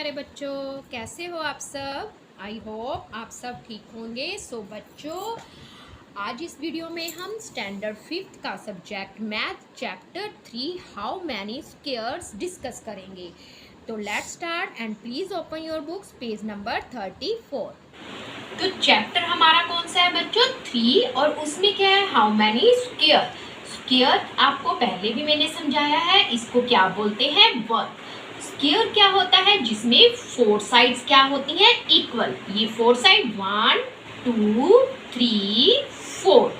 प्यारे बच्चों, कैसे हो आप सब। आई होप आप सब ठीक होंगे। सो बच्चों, आज इस वीडियो में हम स्टैंडर्ड 5th का subject math chapter 3 how many squares discuss करेंगे। तो let's start and please open your books page number 34। तो चैप्टर हमारा कौन सा है बच्चों? 3, और उसमें क्या है? How many square. स्क्वायर आपको पहले भी मैंने समझाया है, इसको क्या बोलते हैं? वर्ग। स्क्वायर क्या होता है? जिसमें 4 साइड्स क्या होती हैं? इक्वल। ये 4 साइड 1 2 3 4,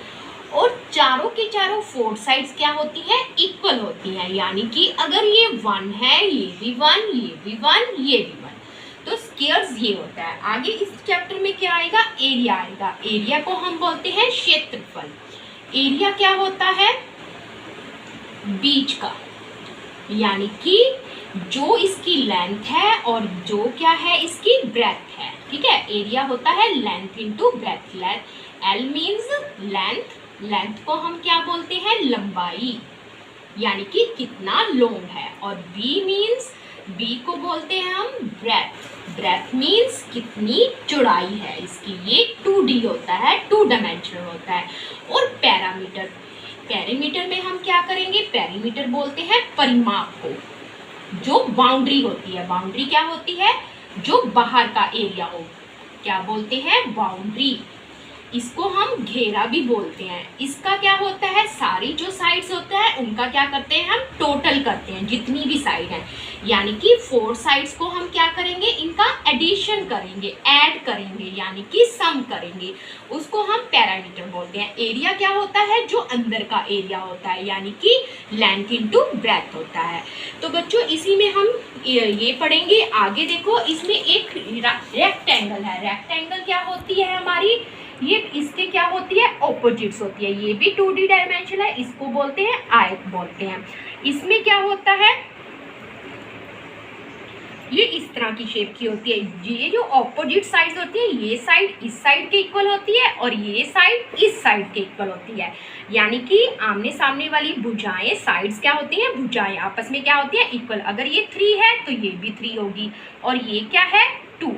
और चारों के चारों 4 साइड्स क्या होती हैं? इक्वल होती हैं। यानी कि अगर ये 1 है, ये भी 1, ये भी 1, ये भी 1, तो स्क्वायर्स ये होता है। आगे इस चैप्टर में क्या आएगा? एरिया आएगा। एरिया को हम बोलते हैं क्षेत्रफल। एरिया क्या होता है? बीच का, यानी कि जो इसकी लेंथ है और जो क्या है इसकी ब्रेथ है। ठीक है, एरिया होता है length into breadth. L means length, length को हम क्या बोलते हैं? लंबाई, यानी कि कितना लॉन्ग है। और बी मीन्स, बी को बोलते हैं हम ब्रेथ। ब्रेथ मीन्स कितनी चौड़ाई है इसकी। ये 2D होता है, 2 डायमेंशनल होता है। और पैरामीटर, पैरीमीटर में हम क्या करेंगे? पैरीमीटर बोलते हैं परिमाप को, जो बाउंड्री होती है। बाउंड्री क्या होती है? जो बाहर का एरिया हो, क्या बोलते हैं? बाउंड्री। इसको हम घेरा भी बोलते हैं। इसका क्या होता है? सारी जो साइड्स होता है उनका क्या करते हैं? हम टोटल करते हैं, जितनी भी साइड है। यानी कि 4 साइड्स को हम क्या करेंगे? इनका एडिशन करेंगे, ऐड करेंगे, यानी कि सम करेंगे। उसको हम पैरामीटर बोलते हैं। एरिया क्या होता है? जो अंदर का एरिया होता है, यानी कि लेंथ इनटू ब्रेथ होता है। तो बच्चों, इसी में हम ये पढ़ेंगे। आगे देखो, इसमें एक रेक्टेंगल है। रेक्टेंगल क्या होती है हमारी? ये इसके क्या होती है? ऑपोजिट्स होती है। ये भी 2D डायमेंशन है, इसको बोलते हैं आयत बोलते हैं। इसमें क्या होता है? ये इस तरह की शेप की होती है। ये जो ऑपोजिट साइड होती है, ये साइड इस साइड के इक्वल होती है और ये साइड इस साइड के इक्वल होती है। यानी कि आमने सामने वाली भुजाएं, साइड्स क्या होती हैं? भुजाएं आपस में क्या होती है? इक्वल। अगर ये 3 है तो ये भी 3 होगी, और ये क्या है? 2।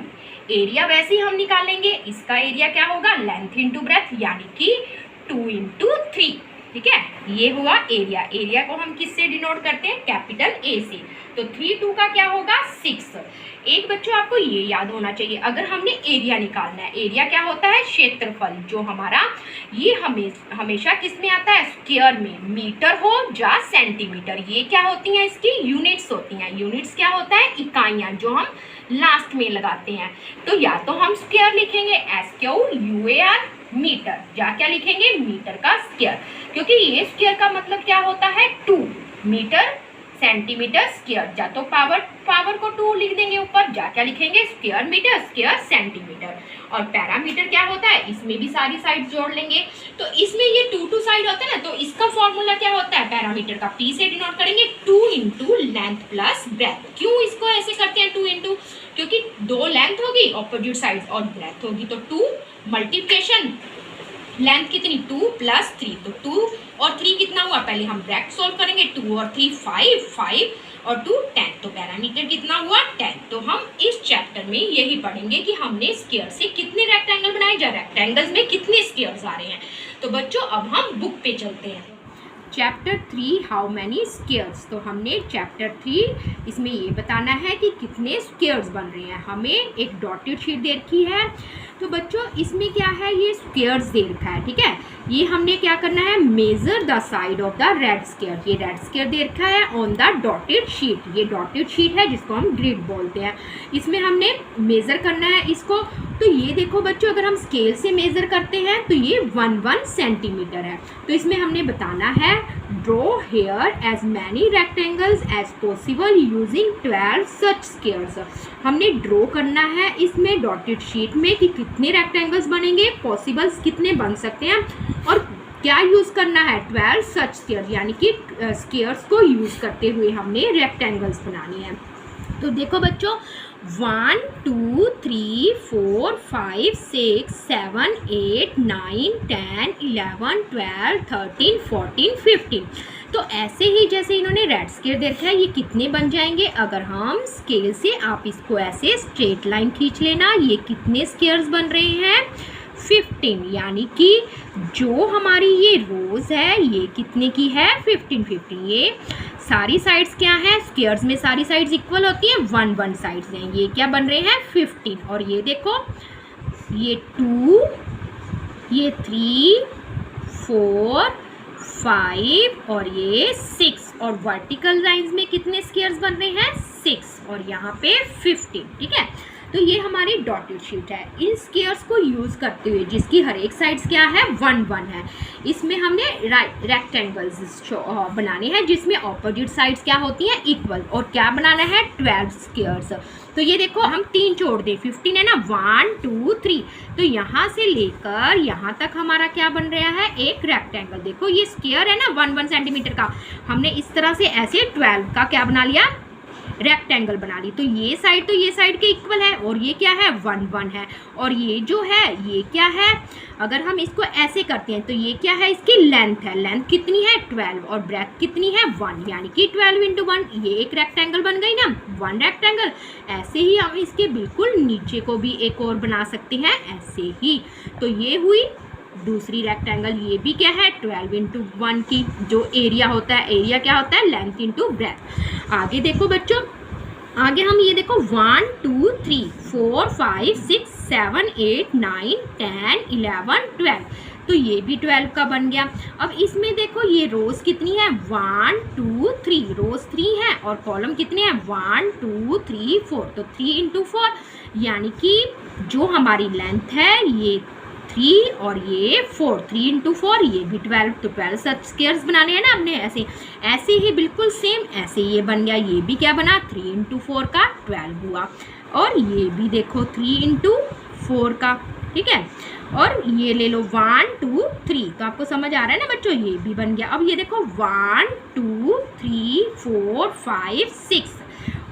एरिया वैसे ही हम निकालेंगे। इसका एरिया क्या होगा? लेंथ इनटू ब्रेथ, यानी कि 2 इंटू 3। ठीक है, ये हुआ एरिया। एरिया को हम किससे डिनोट करते हैं? कैपिटल ए से। तो 3 2 का क्या होगा? 6। एक बच्चों आपको ये याद होना चाहिए, अगर हमने एरिया निकालना है, एरिया क्या होता है? क्षेत्रफल। जो हमारा ये हमेशा किस में आता है? स्क्वायर में। मीटर हो या सेंटीमीटर, ये क्या होती हैं? इसकी यूनिट्स होती हैं। यूनिट्स क्या होता है? इकाइयाँ, जो हम लास्ट में लगाते हैं। तो या तो हम स्क्वायर लिखेंगे SQUAR मीटर, या क्या लिखेंगे? मीटर का स्क्वायर, क्योंकि ये स्क्वायर का मतलब क्या होता है? 2 मीटर सेंटीमीटर स्क्वायर। या तो पावर को 2 लिख देंगे ऊपर, या क्या लिखेंगे? Square metre square centimetre. और पैरामीटर क्या होता है? इसमें भी सारी साइड जोड़ लेंगे। तो इसमें ये 2 साइड होता है ना, तो इसका फॉर्मूला क्या होता है? पैरामीटर का P से डिनोट करेंगे 2 इंटू लेंथ प्लस ब्रेथ। क्यों इसको ऐसे करते हैं 2 इंटू? क्योंकि 2 लेंथ होगी ऑपोजिट साइड और ब्रेथ होगी, तो 2 मल्टीप्लिकेशन लेंथ कितनी? 2 प्लस 3, तो 2 और 3 कितना हुआ? पहले हम ब्रैकेट सॉल्व करेंगे। 2 और 3 5 और 2 10, तो पैरामीटर कितना हुआ? 10। तो हम इस चैप्टर में यही पढ़ेंगे कि हमने स्क्वायर से कितने रेक्टेंगल बनाए, या रेक्टेंगल्स में कितने स्क्वायर्स आ रहे हैं। तो बच्चों, अब हम बुक पे चलते हैं। Chapter 3 how many squares. तो हमने चैप्टर 3 इसमें ये बताना है कि कितने स्क्वायर्स बन रहे हैं। हमें एक डॉटेड शीट दे रखी है। तो बच्चों, इसमें क्या है? ये स्क्वायर्स दे रखा है। ठीक है, ये हमने क्या करना है? Measure the side of the red square. ये रेड स्क्वायर दे रखा है ऑन द डॉटेड शीट। ये डॉटेड शीट है, जिसको हम ग्रिड बोलते हैं। इसमें हमने मेजर करना है इसको। तो ये देखो बच्चों, अगर हम स्केल से मेजर करते हैं तो ये 1 सेंटीमीटर है। तो इसमें हमने बताना है draw here as many rectangles as possible using 12 such squares. हमने ड्रॉ करना है इसमें डॉटेड शीट में कि कितने रेक्टेंगल्स बनेंगे, पॉसिबल्स कितने बन सकते हैं, और क्या यूज़ करना है? 12 सच स्क्वायर, यानी कि स्क्वायर्स को यूज़ करते हुए हमने रेक्टेंगल्स बनानी है। तो देखो बच्चों, 1 2 3 4 5 6 7 8 9 10 11 12 13 14 15। तो ऐसे ही जैसे इन्होंने रेड स्केयर दे रखा है, ये कितने बन जाएंगे अगर हम स्केल से आप इसको ऐसे स्ट्रेट लाइन खींच लेना। ये कितने स्केयर्स बन रहे हैं 15, यानी कि जो हमारी ये रोज है ये कितने की है 15। ये सारी साइड्स क्या है, स्क्वायर्स में सारी साइड्स इक्वल होती हैं, 1 1 साइड्स हैं, ये क्या बन रहे हैं 15। और ये देखो ये 2, ये 3 4 5 और ये 6, और वर्टिकल लाइंस में कितने स्क्वायर्स बन रहे हैं 6, और यहाँ पे 15। ठीक है, तो ये हमारी डॉटेड शीट है। इन स्क्वायर्स को यूज़ करते हुए जिसकी हर एक साइड्स क्या है 1 1 है, इसमें हमने रेक्टेंगल्स बनाने हैं जिसमें ऑपोजिट साइड्स क्या होती हैं इक्वल, और क्या बनाना है 12 स्क्वायर्स। तो ये देखो हम 3 जोड़ दें, 15 है ना, 1 2 3, तो यहाँ से लेकर यहाँ तक हमारा क्या बन रहा है एक रेक्टेंगल। देखो ये स्क्वायर है ना 1 1 सेंटीमीटर का, हमने इस तरह से ऐसे 12 का क्या बना लिया रेक्टेंगल बना ली। तो ये साइड के इक्वल है, और ये क्या है 1 1 है, और ये जो है ये क्या है, अगर हम इसको ऐसे करते हैं तो ये क्या है इसकी लेंथ है, लेंथ कितनी है 12, और ब्रेथ कितनी है 1, यानी कि 12 × 1, ये एक रेक्टेंगल बन गई ना 1 रेक्टेंगल। ऐसे ही हम इसके बिल्कुल नीचे को भी एक और बना सकते हैं ऐसे ही। तो ये हुई दूसरी रेक्टेंगल, ये भी क्या है 12 × 1 की जो एरिया होता है, एरिया क्या होता है लेंथ इंटू ब्रेथ। आगे देखो बच्चों, आगे हम ये देखो 1 2 3 4 5 6 7 8 9 10 11 12, तो ये भी 12 का बन गया। अब इसमें देखो ये रोज कितनी है 1 2 3, रोज 3 है, और कॉलम कितने हैं 1 2 3 4, तो 3 × 4, यानी कि जो हमारी लेंथ है ये 3 और ये 4, 3 × 4, ये भी 12, तो 12 स्क्वायर्स बनाने हैं ना हमने ऐसे ही बिल्कुल सेम ऐसे ये बन गया, ये भी क्या बना 3 × 4 का 12 हुआ, और ये भी देखो 3 × 4 का। ठीक है, और ये ले लो 1 2 3, तो आपको समझ आ रहा है ना बच्चों, ये भी बन गया। अब ये देखो 1 2 3 4 5 6,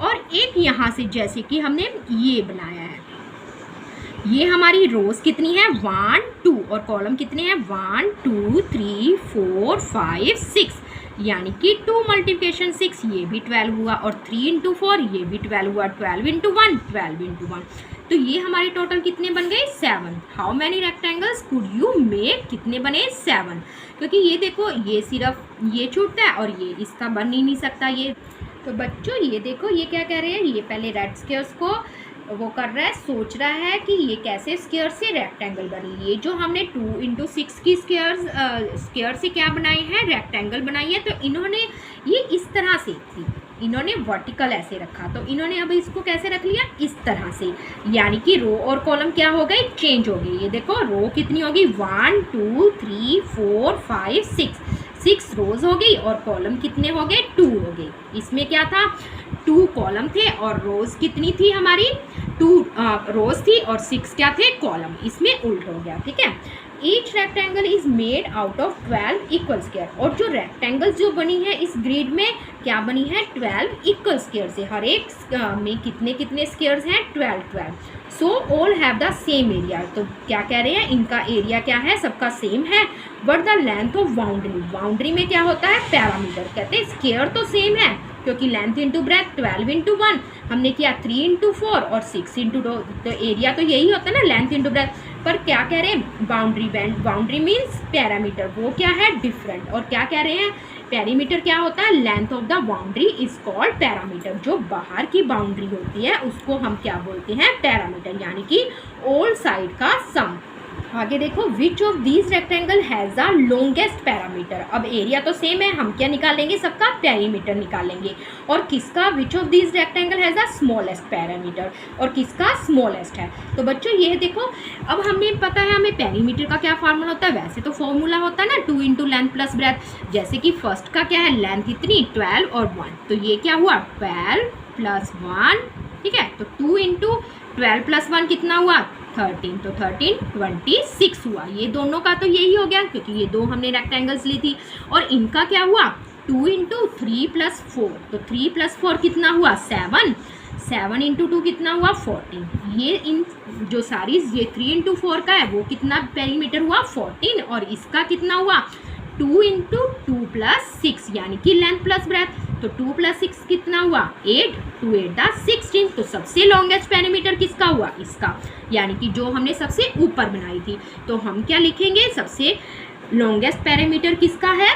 और एक यहाँ से जैसे कि हमने ये बनाया है, ये हमारी रोज कितनी है 1 2, और कॉलम कितने हैं 1 2 3 4 5 6, यानी कि 2 × 6 ये भी 12 हुआ, और 3 × 4 ये भी 12 हुआ, 12 × 1 12 × 1, तो ये हमारे टोटल कितने बन गए 7। How many rectangles could you make, कितने बने 7, क्योंकि ये देखो ये सिर्फ ये छूटता है और ये इसका बन ही नहीं सकता ये। तो बच्चों ये देखो ये क्या कह रहे हैं, ये पहले रेड स्क्वायर्स को वो कर रहा है, सोच रहा है कि ये कैसे स्क्वायर से रेक्टेंगल बनी। ये जो हमने 2 × 6 की स्क्वायर से क्या बनाए हैं रेक्टेंगल बनाई है, तो इन्होंने ये इस तरह से थी, इन्होंने वर्टिकल ऐसे रखा, तो इन्होंने अब इसको कैसे रख लिया इस तरह से, यानी कि रो और कॉलम क्या हो गए चेंज हो गई। ये देखो रो कितनी होगी 1 2 3 4 5 6 रोज हो गई, और कॉलम कितने हो गए 2 हो गए। इसमें क्या था 2 कॉलम थे, और रोज कितनी थी हमारी 2 रोज थी, और 6 क्या थे कॉलम, इसमें उल्ट हो गया। ठीक है, each rectangle is made out of 12 equal square, और जो रेक्टेंगल्स जो बनी है इस ग्रिड में क्या बनी है 12 इक्वल स्क्वायर से, हर एक में कितने कितने स्क्वायर्स हैं 12। So all have the same area, तो क्या कह रहे हैं इनका एरिया क्या है सबका सेम है, but the length of boundary में क्या होता है पैरामीटर, कहते हैं स्क्वायर तो सेम है क्योंकि लेंथ इंटू ब्रेथ 12 × 1 हमने किया 3 × 4 और 6 × 2, तो एरिया तो यही होता है ना लेंथ इंटू ब्रेथ। पर क्या कह रहे हैं बाउंड्री मीन्स पैरामीटर, वो क्या है डिफरेंट, और क्या कह रहे हैं पैरीमीटर क्या होता है length of the boundary is called parameter, जो बाहर की बाउंड्री होती है उसको हम क्या बोलते हैं पैरामीटर, यानी कि ऑल साइड का सम। आगे देखो which of these rectangle has the longest parameter, अब एरिया तो सेम है, हम क्या निकालेंगे सबका पैरीमीटर निकालेंगे, और किसका which of these rectangle has the smallest parameter, और किसका स्मॉलेस्ट है। तो बच्चों ये देखो अब हमें पता है हमें पैरीमीटर का क्या फार्मूला होता है, वैसे तो फॉर्मूला होता है ना 2 × लेंथ प्लस ब्रेथ, जैसे कि फर्स्ट का क्या है लेंथ इतनी 12 और 1, तो ये क्या हुआ 12 + 1, ठीक है, तो 2 × 12 + 1 कितना हुआ 13, तो 13 26 हुआ। ये दोनों का तो यही हो गया क्योंकि ये दो हमने रेक्टेंगल्स ली थी, और इनका क्या हुआ 2 × 3 + 4, तो 3 + 4 कितना हुआ 7, 7 इंटू 2 कितना हुआ 14। ये इन जो सारी ये 3 इंटू 4 का है वो कितना पेरीमीटर हुआ 14, और इसका कितना हुआ 2 इंटू 2 प्लस 6 यानी कि लेंथ प्लस ब्रेथ। तो 2 प्लस 6 कितना हुआ 8, 2 8 दा 16। तो सबसे लॉन्गेस्ट पेरीमीटर किसका हुआ इसका, यानी कि जो हमने सबसे ऊपर बनाई थी। तो हम क्या लिखेंगे, सबसे लॉन्गेस्ट पेरीमीटर किसका है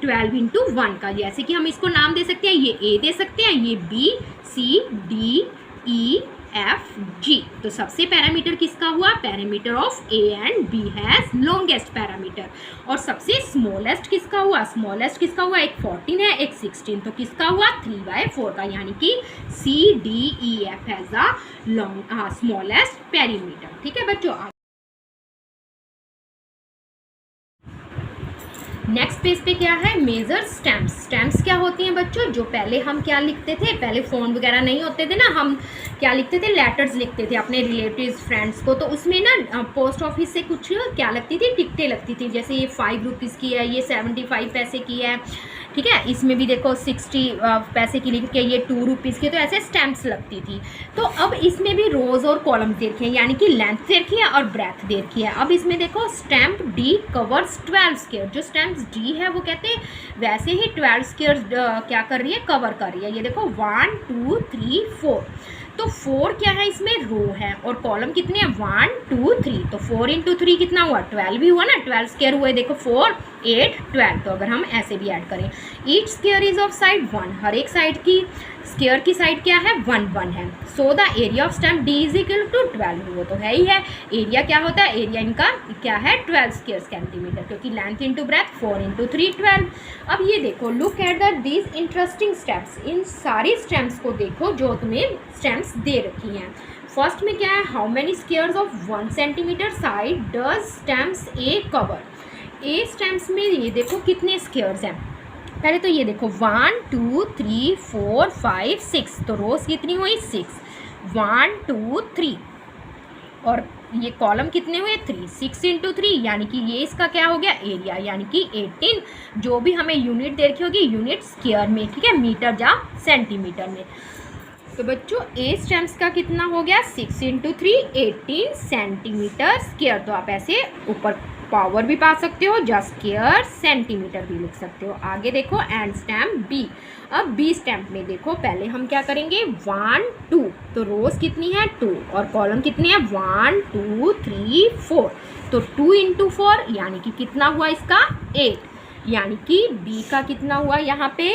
12 इंटू 1 का। जैसे कि हम इसको नाम दे सकते हैं, ये ए दे सकते हैं, ये B C D E F G. तो सबसे पैरामीटर किसका हुआ, parameter of A and B has longest parameter. और सबसे स्मॉलेस्ट किसका हुआ, स्मॉलेस्ट किसका हुआ, एक 14 है एक 16। तो किसका हुआ 3/4 का, यानी कि C D E F has a smallest parameter. ठीक है बच्चों। नेक्स्ट पेज पे क्या है, मेजर स्टैम्प्स। स्टैम्प्स क्या होती हैं बच्चों, जो पहले हम क्या लिखते थे, पहले फ़ोन वगैरह नहीं होते थे ना, हम क्या लिखते थे, लेटर्स लिखते थे अपने रिलेटिव्स फ्रेंड्स को। तो उसमें ना पोस्ट ऑफिस से कुछ क्या लगती थी, टिकटें लगती थी। जैसे ये 5 रुपीज़ की है, ये 75 पैसे की है, ठीक है। इसमें भी देखो 60 पैसे की लिख के, ये 2 रुपीज़ की। तो ऐसे स्टैम्प्स लगती थी। तो अब इसमें भी रोज़ और कॉलम दे रखी है, यानी कि लेंथ दे रखी है और ब्रेथ दे रखी है। अब इसमें देखो स्टैम्प डी कवर्स 12 स्क्वायर। जो स्टैम्प डी है वो कहते हैं वैसे ही 12 स्क्वायर क्या कर रही है, कवर कर रही है। ये देखो 1 2 3 4। तो 4 क्या है, इसमें रो है, और कॉलम कितने हैं 1 2 3। तो 4 इंटू 3 कितना हुआ 12 भी हुआ ना, 12 स्क्वायर हुए। देखो 4 8 12। तो अगर हम ऐसे भी ऐड करें, each square is of side 1। हर एक साइड की स्क्वायर की साइड क्या है 1 1 है। So the area of stamp D is equal to 12। वो तो है ही है। एरिया क्या होता है, एरिया इनका क्या है 12 स्क्वायर सेंटीमीटर, क्योंकि लेंथ इंटू ब्रेथ 4 इंटू 3 12। अब ये देखो, look at the these interesting steps. इन सारी स्टेम्प्स को देखो जो तुम्हें स्टेम्प्स दे रखी हैं। फर्स्ट में क्या है, how many squares of 1 centimetre side does stamps A cover. A stamps में ये देखो कितने स्क्वायर्स हैं। पहले तो ये देखो 1 2 3 4 5 6। तो रोज कितनी हुई 6, 1 2 3। और ये कॉलम कितने हुए 3, 6 इंटू 3, यानी कि ये इसका क्या हो गया एरिया, यानी कि 18। जो भी हमें यूनिट दे रखी होगी, यूनिट स्क्वायर में, ठीक है, मीटर या सेंटीमीटर में। तो बच्चों ए स्टेम्प्स का कितना हो गया 6 इंटू 3 18 सेंटीमीटर स्क्वायर। तो आप ऐसे ऊपर पावर भी पा सकते हो, या स्क्वायर सेंटीमीटर भी लिख सकते हो। आगे देखो एंड स्टैम्प बी। अब बी स्टैम्प में देखो, पहले हम क्या करेंगे 1 2। तो रोज कितनी है 2, और कॉलम कितनी है 1 2 3 4। तो 2 इंटू 4 यानी कि कितना हुआ इसका 8, यानी कि बी का कितना हुआ यहाँ पे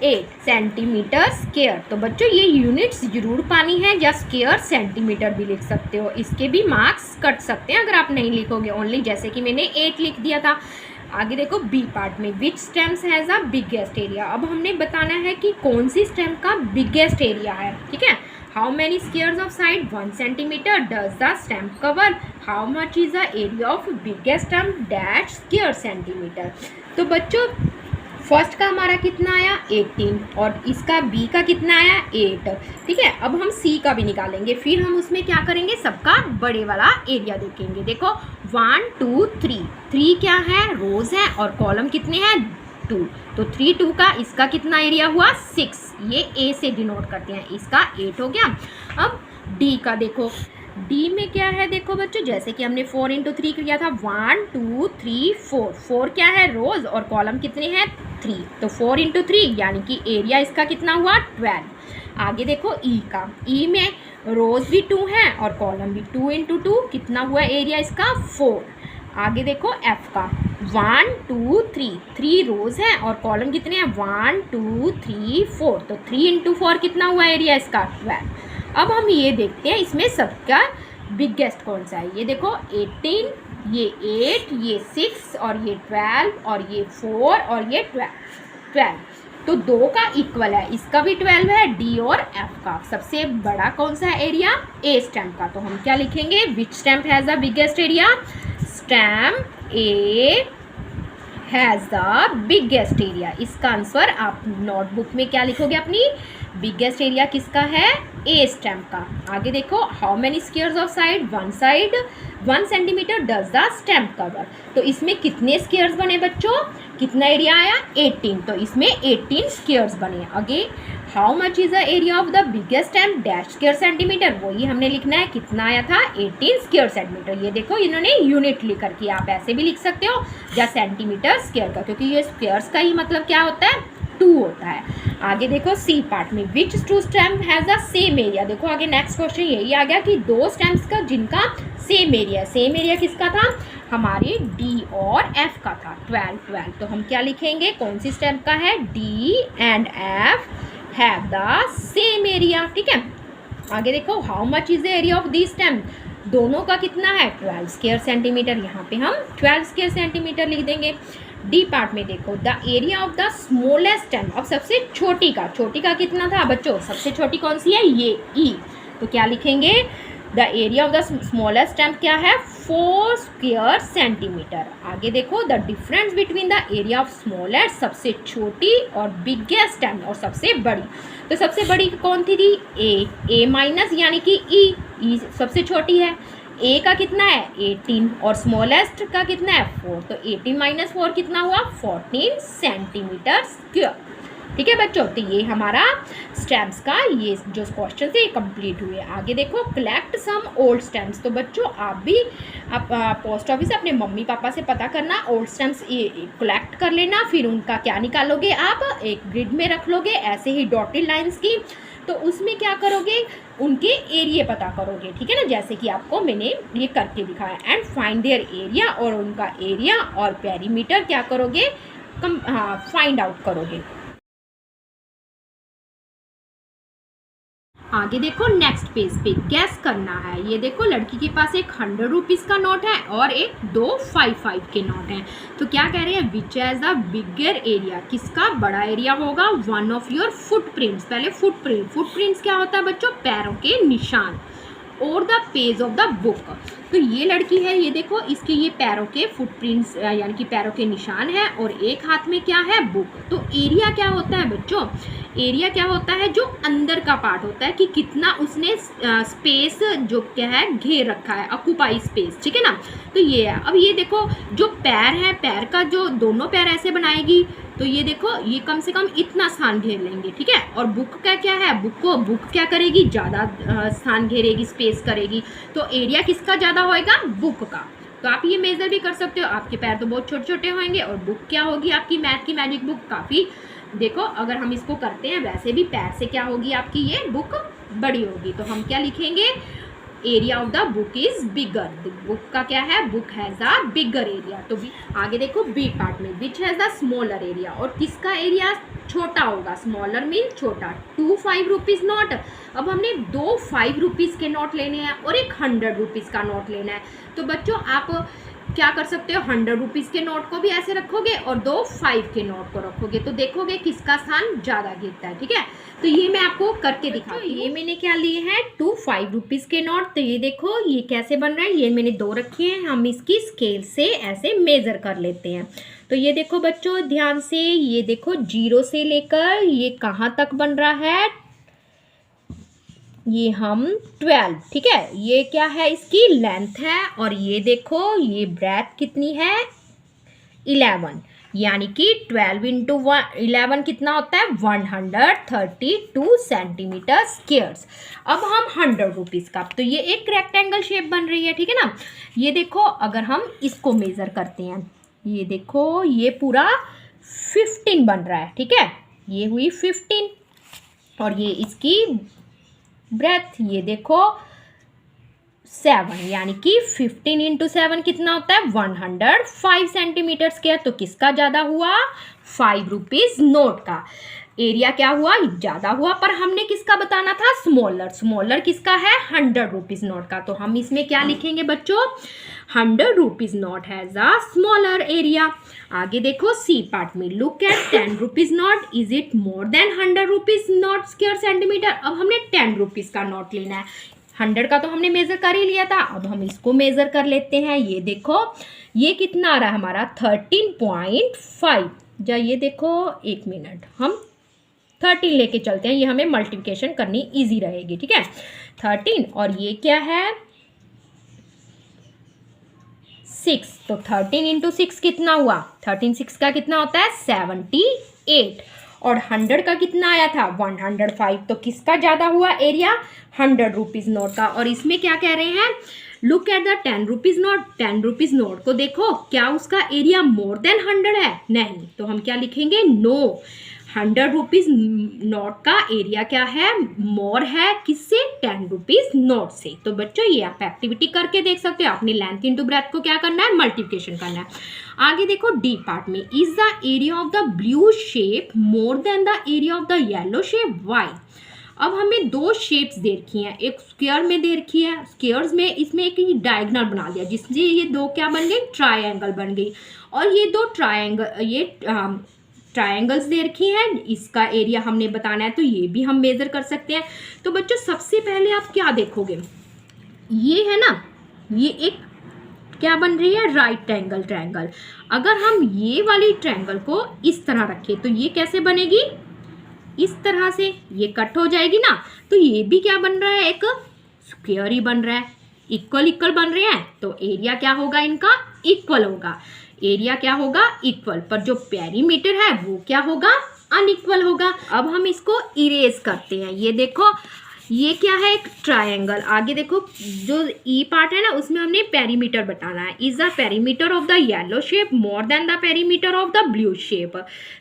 8 सेंटीमीटर स्क्वायर। तो बच्चों ये यूनिट्स जरूर पानी है, या स्क्वायर सेंटीमीटर भी लिख सकते हो। इसके भी मार्क्स कट सकते हैं अगर आप नहीं लिखोगे ओनली, जैसे कि मैंने 8 लिख दिया था। आगे देखो बी पार्ट में, विच stamps has a biggest area. अब हमने बताना है कि कौन सी स्टेम्प का बिगेस्ट एरिया है, ठीक है। How many squares of side 1 centimetre does the stamp cover. How much is the area of biggest stamp dash square centimetre. तो बच्चों फर्स्ट का हमारा कितना आया 18, और इसका बी का कितना आया 8, ठीक है। अब हम सी का भी निकालेंगे, फिर हम उसमें क्या करेंगे, सबका बड़े वाला एरिया देखेंगे। देखो 1 2 3, 3 क्या है रोज है, और कॉलम कितने हैं 2। तो 3 2 का इसका कितना एरिया हुआ 6। ये ए से डिनोट करते हैं, इसका 8 हो गया। अब डी का देखो, डी में क्या है देखो बच्चों, जैसे कि हमने 4 इंटू 3 किया था 1 2 3 4। 4 क्या है रोज, और कॉलम कितने हैं 3। तो 4 इंटू 3 यानी कि एरिया इसका कितना हुआ 12। आगे देखो ई का, ई में रोज भी 2 है और कॉलम भी 2 इंटू 2, कितना हुआ एरिया इसका 4। आगे देखो एफ का 1 2 3, 3 रोज है और कॉलम कितने हैं 1 2 3 4। तो 3 इंटू 4 कितना हुआ एरिया इसका 12। अब हम ये देखते हैं इसमें सबका बिगेस्ट कौन सा है। ये देखो 18, ये 8, ये 6, और ये 12, और ये 4, और ये 12। तो 2 का इक्वल है, इसका भी 12 है, डी और एफ का। सबसे बड़ा कौन सा एरिया ए स्टैम्प का। तो हम क्या लिखेंगे, which stamp has the biggest area. Stamp A has the biggest area. इसका आंसर आप नोटबुक में क्या लिखोगे अपनी, बिगेस्ट एरिया किसका है ए स्टैम्प का। आगे देखो how many squares of side 1 centimetre does the stamp cover. तो इसमें कितने स्क्वायर्स बने बच्चों, कितना एरिया आया 18। तो इसमें 18 स्क्वायर्स बने। आगे how much is the area of the biggest stem dash square centimetre, वही हमने लिखना है, कितना आया था 18 स्क्वायर सेंटीमीटर। ये देखो इन्होंने यूनिट लिख करके, आप ऐसे भी लिख सकते हो या सेंटीमीटर स्क्वायर का, क्योंकि ये स्क्वायर्स का ही मतलब क्या होता है 2 होता है। आगे देखो सी पार्ट में, विच 2 stem has the same area. देखो आगे नेक्स्ट क्वेश्चन यही आ गया कि 2 स्टेम्स का जिनका सेम एरिया, सेम एरिया किसका था, हमारे डी और एफ का था, 12। तो हम क्या लिखेंगे, कौन सी स्टेम का है, D and F have the same area. ठीक है, आगे देखो how much is the area of the stem, दोनों का कितना है 12 स्क्वायर सेंटीमीटर, यहाँ पे हम 12 स्क्वायर सेंटीमीटर लिख देंगे। डी पार्ट में देखो the area of the smallest stem, अब सबसे छोटी का कितना था बच्चों, सबसे छोटी कौन सी है, ये ई, तो क्या लिखेंगे, the area of the smallest stem क्या है 4 स्क्वायर सेंटीमीटर। आगे देखो the difference between the area of smallest, सबसे छोटी, और बिगेस्ट स्टेम, और सबसे बड़ी। तो सबसे बड़ी कौन थी ए माइनस यानी कि ई सबसे छोटी है, ए का कितना है 18 और स्मॉलेस्ट का कितना है 4, तो 18 माइनस 4 कितना हुआ 14 सेंटीमीटर स्क्वायर। ठीक है बच्चों, तो ये हमारा स्टेम्स का ये जो क्वेश्चन है ये कंप्लीट हुए। आगे देखो कलेक्ट सम ओल्ड स्टेम्स, तो बच्चों आप भी पोस्ट ऑफिस से अपने मम्मी पापा से पता करना, ओल्ड स्टेम्स कलेक्ट कर लेना, फिर उनका क्या निकालोगे आप, एक ग्रिड में रख लोगे ऐसे ही डॉटेड लाइंस की, तो उसमें क्या करोगे, उनके एरिया पता करोगे। ठीक है ना, जैसे कि आपको मैंने ये करके दिखाया, एंड फाइंड देयर एरिया, और उनका एरिया और पेरीमीटर क्या करोगे, फाइंड आउट करोगे। आगे देखो नेक्स्ट पेज पे गैस करना है, ये देखो लड़की के पास एक 100 रुपीज़ का नोट है और एक 2 5 के नोट हैं, तो क्या कह रहे हैं, which has the bigger area, किसका बड़ा एरिया होगा, वन ऑफ योर फुटप्रिंट्स। पहले फुटप्रिंट्स क्या होता है बच्चों, पैरों के निशान, और the page of the book. तो ये लड़की है, ये देखो इसके ये पैरों के फुटप्रिंट्स यानी कि पैरों के निशान है, और एक हाथ में क्या है बुक। तो एरिया क्या होता है बच्चों, एरिया क्या होता है, जो अंदर का पार्ट होता है कि कितना उसने स्पेस जो क्या है घेर रखा है, ऑक्यूपाई स्पेस। ठीक है ना, तो ये है। अब ये देखो जो पैर है, पैर का जो दोनों पैर ऐसे बनाएगी, तो ये देखो ये कम से कम इतना स्थान घेर लेंगे। ठीक है, और बुक का क्या है, बुक क्या करेगी, ज़्यादा स्थान घेरेगी, स्पेस करेगी। तो एरिया किसका ज़्यादा होएगा, बुक का। तो आप ये मेज़र भी कर सकते हो, आपके पैर तो बहुत छोटे छोटे होंगे, और बुक क्या होगी आपकी, मैथ की मैजिक बुक काफ़ी, देखो अगर हम इसको करते हैं वैसे भी पैर से क्या होगी आपकी ये बुक बड़ी होगी। तो हम क्या लिखेंगे, area of the book is bigger, book का क्या है, book has a bigger area. तो आगे देखो बी पार्ट में, which has the smaller area, और किसका एरिया छोटा होगा, स्मॉलर मीन छोटा, 2 5 रुपीज़ नोट। अब हमने 2 5 रुपीज़ के नोट लेने हैं और एक 100 रुपीज़ का नोट लेना है। तो बच्चों आप क्या कर सकते हो, 100 रुपीज़ के नोट को भी ऐसे रखोगे और 2 5 के नोट को रखोगे, तो देखोगे किसका स्थान ज़्यादा गिरता है। ठीक है, तो ये मैं आपको करके दिखाती हूँ। ये मैंने क्या लिए हैं 2 5 रुपीज़ के नोट, तो ये देखो ये कैसे बन रहा है, ये मैंने 2 रखे हैं, हम इसकी स्केल से ऐसे मेज़र कर लेते हैं। तो ये देखो बच्चों ध्यान से, ये देखो 0 से लेकर ये कहाँ तक बन रहा है, ये हम 12। ठीक है, ये क्या है, इसकी लेंथ है, और ये देखो ये ब्रेथ कितनी है 11, यानी कि 12 इंटू 11 कितना होता है 132 सेंटीमीटर स्क्वायर्स। अब हम 100 रुपीज़ का, तो ये एक रेक्टेंगल शेप बन रही है। ठीक है ना, ये देखो अगर हम इसको मेज़र करते हैं, ये देखो ये पूरा 15 बन रहा है। ठीक है, ये हुई 15, और ये इसकी ब्रेथ ये देखो 7, यानी कि 15 इंटू 7 कितना होता है 105 सेंटीमीटर स्क्वायर। तो किसका ज़्यादा हुआ, 5 रुपीज़ नोट का एरिया क्या हुआ, ज़्यादा हुआ, पर हमने किसका बताना था, स्मॉलर किसका है 100 रुपीज़ नोट का। तो हम इसमें क्या लिखेंगे बच्चों, 100 rupees note has a smaller area. आगे देखो सी पार्ट में, look at 10 rupees note, is it more than 100 rupees note square centimetre. अब हमने 10 रुपीज़ का नोट लेना है, 100 का तो हमने मेज़र कर ही लिया था, अब हम इसको मेज़र कर लेते हैं। ये देखो ये कितना आ रहा है हमारा 13.5, या ये देखो 1 मिनट हम 13 लेके चलते हैं, ये हमें मल्टीप्लिकेशन करनी इजी रहेगी। ठीक है, 13 और ये क्या है 6, तो 13 इंटू 6 कितना हुआ, 13 6 का कितना होता है 78, और 100 का कितना आया था 105। तो किसका ज़्यादा हुआ एरिया 100 रुपीज़ नोट का। और इसमें क्या कह रहे हैं, look at the 10 rupees note. 10 rupees note को देखो, क्या उसका एरिया मोर देन 100 है, नहीं, तो हम क्या लिखेंगे, नो। 100 रुपीज़ नोट का एरिया क्या है, मोर है, किससे, 10 रुपीज़ नोट से। तो बच्चों ये आप एक्टिविटी करके देख सकते हो। आपने लेंथ इंटू ब्रेथ को क्या करना है, मल्टीप्लिकेशन करना है। आगे देखो डी पार्ट में, is the area of the blue shape more than the area of the yellow shape, why. अब हमें दो शेप्स दे रखी हैं, एक स्क्वायर में दे रखी है, स्क्वायर्स में इसमें एक डायगोनल बना दिया जिससे ये दो क्या बन गई, ट्रायंगल बन गई। और ये दो ट्रायंगल्स दे रखी हैं, इसका एरिया हमने बताना है, तो ये भी हम मेजर कर सकते हैं। तो बच्चों सबसे पहले आप क्या देखोगे, ये है ना, ये एक क्या बन रही है, राइट एंगल ट्रायंगल। अगर हम ये वाली ट्रायंगल को इस तरह रखें तो ये कैसे बनेगी, इस तरह से, ये कट हो जाएगी ना। तो ये भी क्या बन रहा है, एक स्क्वायर ही बन रहा है, इक्वल इक्वल बन रहे हैं, तो एरिया क्या होगा इनका, इक्वल होगा। एरिया क्या होगा, इक्वल, पर जो पेरीमीटर है वो क्या होगा, अनइक्वल होगा। अब हम इसको इरेज करते हैं। ये देखो, ये क्या है, एक ट्रायंगल। आगे देखो जो ई पार्ट है ना, उसमें हमने पेरीमीटर बताना है। Is the perimeter of the yellow shape more than the perimeter of the blue shape.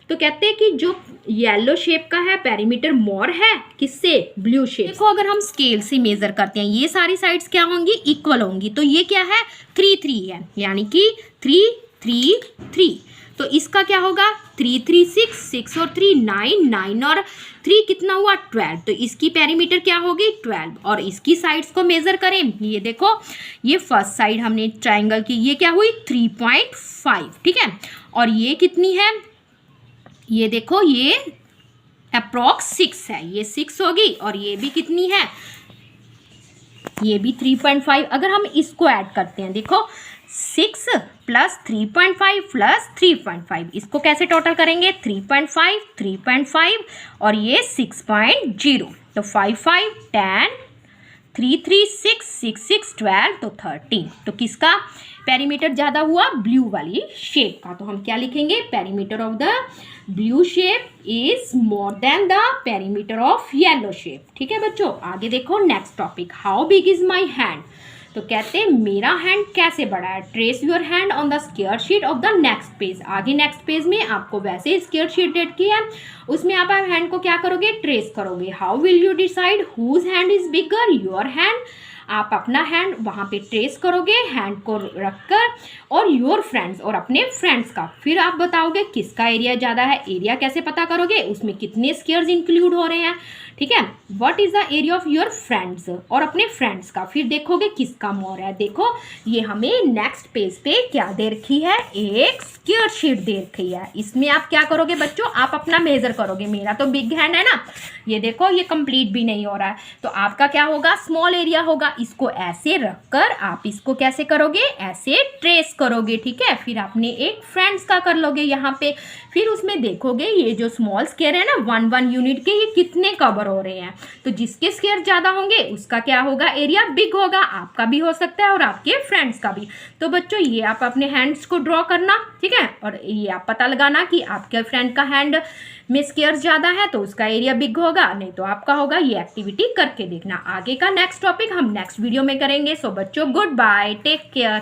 तो कहते हैं कि जो येलो शेप का है पेरीमीटर मोर है किससे, ब्लू शेप। देखो अगर हम स्केल से मेजर करते हैं, ये सारी साइड्स क्या होंगी, इक्वल होंगी। तो ये क्या है, 3 3 है, यानी कि 3 3 3। तो इसका क्या होगा, 3 3 6 6 और 3 9 9 और 3 कितना हुआ, 12। तो इसकी पेरीमीटर क्या होगी, 12। और इसकी साइड्स को मेजर करें, ये देखो, ये फर्स्ट साइड हमने ट्रायंगल की, ये क्या हुई 3.5, ठीक है। और ये कितनी है, ये देखो, ये अप्रॉक्स 6 है, ये 6 होगी। और ये भी कितनी है, ये भी 3.5। अगर हम इसको ऐड करते हैं, देखो 6 प्लस 3.5 प्लस 3.5, इसको कैसे टोटल करेंगे, 3.5 3.5 और ये 6.0। तो 5 5 10 3 3 6 6 6 12, तो 13। तो किसका पेरीमीटर ज़्यादा हुआ, ब्लू वाली शेप का। तो हम क्या लिखेंगे, perimeter of the blue shape is more than the perimeter of yellow shape. ठीक है बच्चों, आगे देखो next topic, how big is my hand. तो कहते हैं मेरा हैंड कैसे बड़ा है, trace your hand on the square sheet of the next page. आगे नेक्स्ट पेज में आपको वैसे स्क्वायर शीट डेट की है, उसमें आप हैंड को क्या करोगे, ट्रेस करोगे। How will you decide whose hand is bigger, your hand. आप अपना हैंड वहाँ पे ट्रेस करोगे, हैंड को रखकर, और योर फ्रेंड्स, और अपने फ्रेंड्स का। फिर आप बताओगे किसका एरिया ज़्यादा है। एरिया कैसे पता करोगे, उसमें कितने स्क्वायर्स इंक्लूड हो रहे हैं, ठीक है। What is the area of your friends, और अपने फ्रेंड्स का। फिर देखोगे किसका मोर है। देखो ये हमें नेक्स्ट पेज पे क्या दे रखी है, एक स्क्वायर शीट दे रखी है। इसमें आप क्या करोगे बच्चों, आप अपना मेजर करोगे। मेरा तो बिग हैंड है ना, ये देखो ये कंप्लीट भी नहीं हो रहा है, तो आपका क्या होगा, स्मॉल एरिया होगा। इसको ऐसे रखकर आप इसको कैसे करोगे, ऐसे ट्रेस करोगे, ठीक है। फिर आपने एक फ्रेंड्स का कर लोगे यहाँ पे। फिर उसमें देखोगे ये जो स्मॉल स्क्वायर है ना 1 1 यूनिट के, ये कितने कवर हो रहे हैं। तो जिसके स्क्वायर ज़्यादा होंगे उसका क्या होगा, एरिया बिग होगा। आपका भी हो सकता है और आपके फ्रेंड्स का भी। तो बच्चों ये आप अपने हैंड्स को ड्रॉ करना, ठीक है, और ये आप पता लगाना कि आपके फ्रेंड का हैंड में स्क्वायर ज़्यादा है तो उसका एरिया बिग होगा, नहीं तो आपका होगा। ये एक्टिविटी करके देखना। आगे का नेक्स्ट टॉपिक हम नेक्स्ट वीडियो में करेंगे। सो बच्चों गुड बाय, टेक केयर।